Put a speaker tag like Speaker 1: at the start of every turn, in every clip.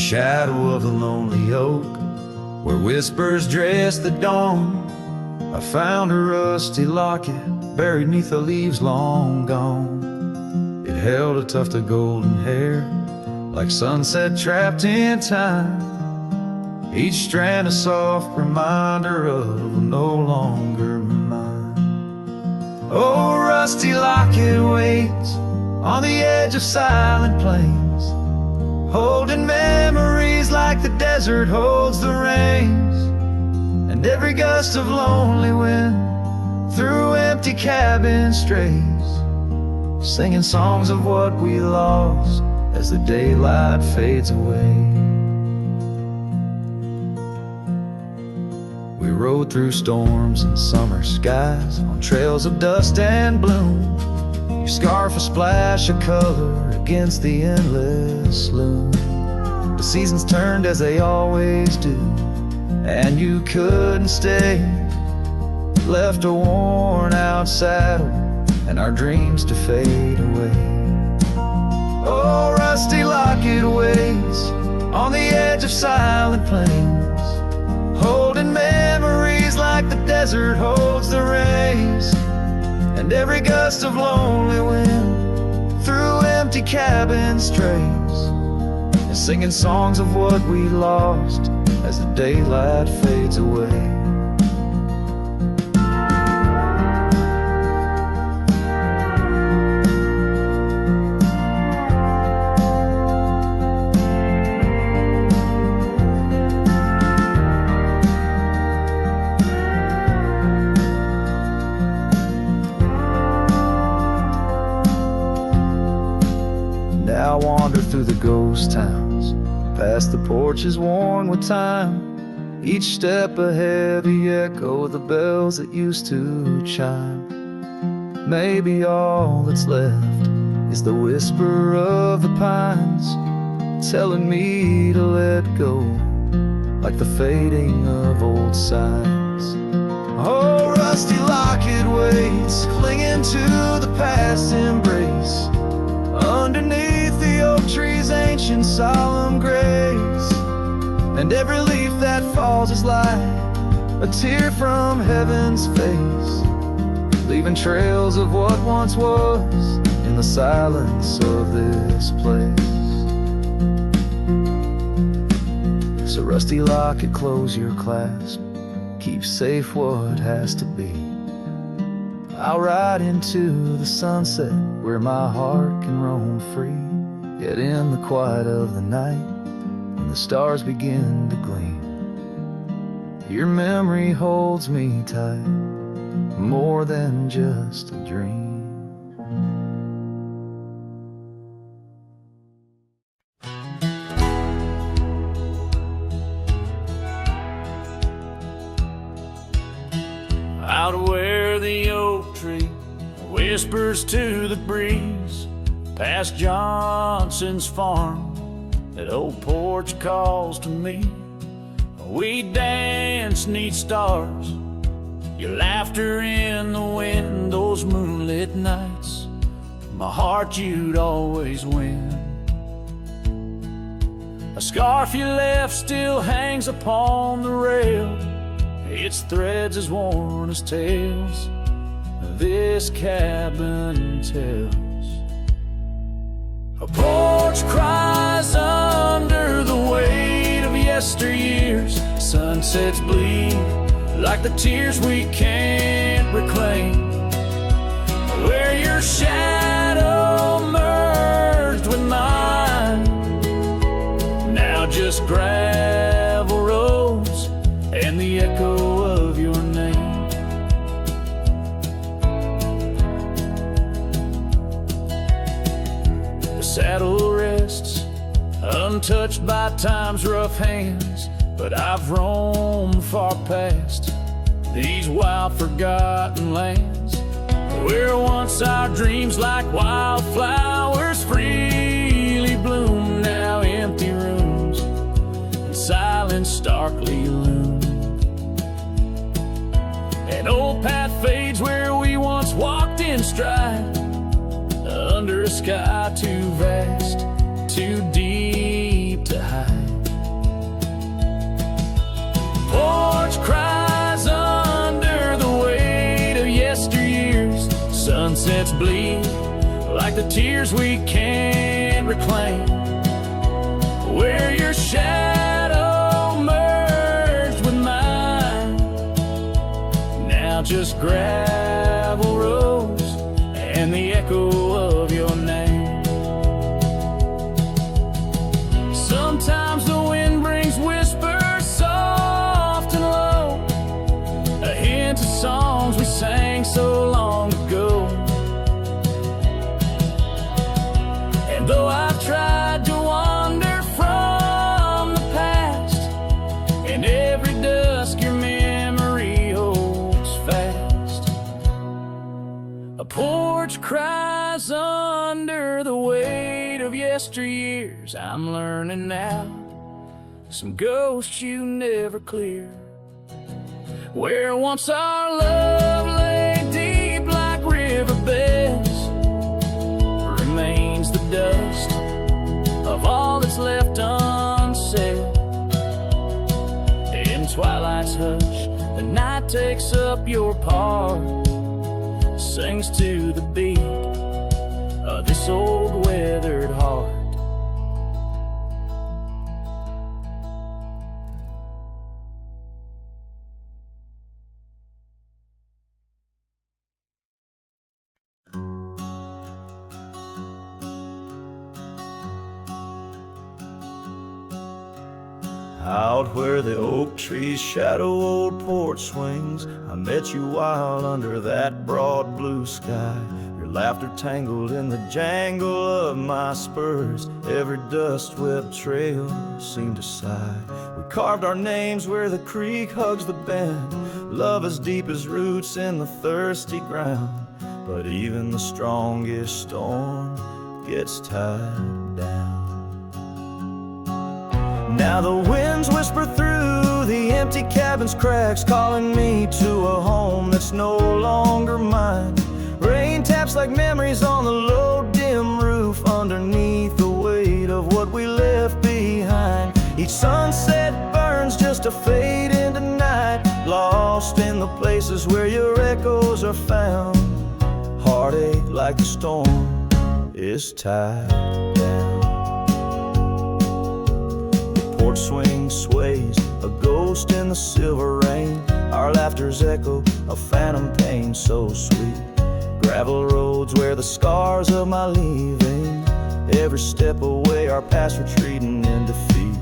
Speaker 1: shadow of a lonely oak, where whispers dress the dawn, I found a rusty locket buried neath the leaves long gone. It held a tuft of golden hair, like sunset trapped in time, each strand a soft reminder of no longer mine. Oh, rusty locket waits on the edge of silent plains, holding memories like the desert holds the rains, and every gust of lonely wind through empty cabin strays, singing songs of what we lost as the daylight fades away. We rode through storms and summer skies on trails of dust and bloom, your scarf a splash of color against the endless loom. The seasons turned as they always do, and you couldn't stay, left a worn out saddle and our dreams to fade away. Oh, rusty locket waits on the edge of silent plains, holding memories like the desert holds the rays, and every gust of lonely wind through empty cabin strays, and singing songs of what we lost as the daylight fades away. Now I wander through the ghost towns, past the porches worn with time, each step a heavy echo of the bells that used to chime. Maybe all that's left is the whisper of the pines, telling me to let go, like the fading of old signs. Oh, rusty locket waits, clinging to the past embrace, underneath the oak tree's ancient solemn grace, and every leaf that falls is like a tear from heaven's face, leaving trails of what once was in the silence of this place. So rusty locket, close your clasp, keep safe what has to be. I'll ride into the sunset where my heart can roam free, yet in the quiet of the night, when the stars begin to gleam, your memory holds me tight, more than just a dream.
Speaker 2: Out where the oak tree whispers to the breeze, past Johnson's farm, that old porch calls to me. We dance 'neath stars, your laughter in the wind, those moonlit nights, my heart you'd always win. A scarf you left still hangs upon the rail, its threads as worn as tales this cabin tells. A porch cries under the weight of yesteryears, sunsets bleed like the tears we can't reclaim, where your shadow merged with mine, now just gravel roads and the echo of your name. The saddle rests untouched by time's rough hands, but I've roamed far past these wild forgotten lands, where once our dreams like wildflowers freely bloom, now empty rooms and silence starkly loom. An old path fades where we once walked in stride, under a sky too vast, too deep to hide. porch cries under the weight of yesteryears. Sunsets bleed like the tears we can't reclaim. Where your shadow merged with mine, now just gravel roads and the echo of your name. Sometimes the wind brings whispers soft and low, a hint of songs we sang so long ago. And though I've tried to wander from the past, in every dusk your memory holds fast. A porch cries under the weight of yesteryears. I'm learning now, some ghosts you never clear. Where once our love lay deep like riverbeds, remains the dust of all that's left unsaid. In twilight's hush, the night takes up your part, sings to the beat of this old weathered heart.
Speaker 1: Out where the oak trees shadow old porch swings, I met you wild under that broad blue sky. Your laughter tangled in the jangle of my spurs. Every dust-swept trail seemed to sigh. We carved our names where the creek hugs the bend, love as deep as roots in the thirsty ground. But even the strongest storm gets tied down. Now the winds whisper through the empty cabin's cracks, calling me to a home that's no longer mine. Rain taps like memories on the low, dim roof, underneath the weight of what we left behind. Each sunset burns just to fade into night, lost in the places where your echoes are found. Heartache like the storm is tied down. Porch swing sways, a ghost in the silver rain. Our laughter's echo, a phantom pain so sweet. Gravel roads where the scars of my leaving, every step away our past retreating in defeat.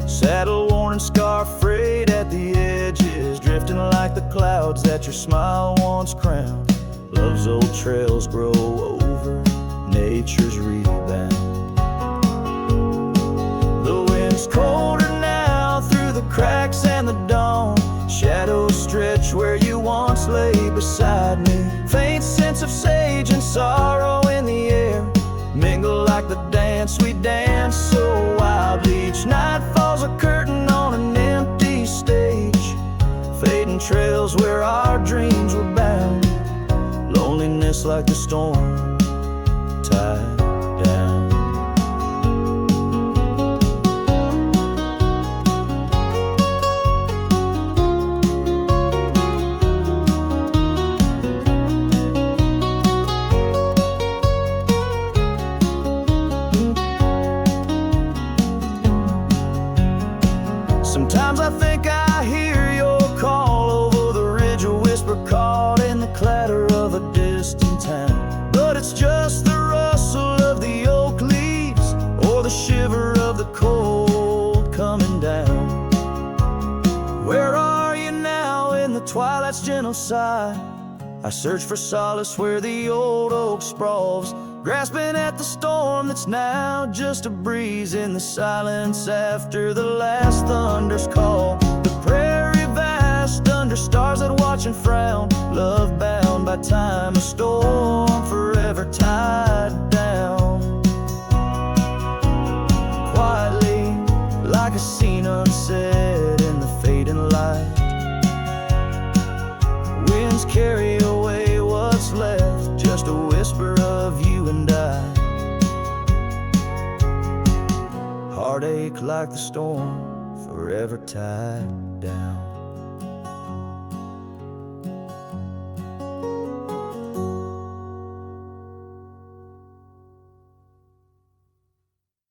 Speaker 1: Saddle worn and scar frayed at the edges, drifting like the clouds that your smile once crowned. Love's old trails grow over nature's rebound. The wind's colder now through the cracks and the dawn. Shadows stretch where you once lay beside me. Faint sense of sage and sorrow in the air mingle like the dance we dance so wildly. Each night falls a curtain on an empty stage, fading trails where our dreams were bound. Loneliness like the storm tied down. Sometimes I think I hear your call over the ridge, a whisper caught in the clatter of a distant town. But it's just the rustle of the oak leaves or the shiver of the cold coming down. Where are you now in the twilight's gentle sigh? I search for solace where the old oak sprawls, grasping at the storm that's now just a breeze in the silence after the last thunder's call. The prairie vast under stars that watch and frown, love bound by time, a storm forever tied down. Quietly, like a scene unsaid in the fading light, winds carry away what's left, just a whisper of you and I. Heartache like the storm, forever tied down.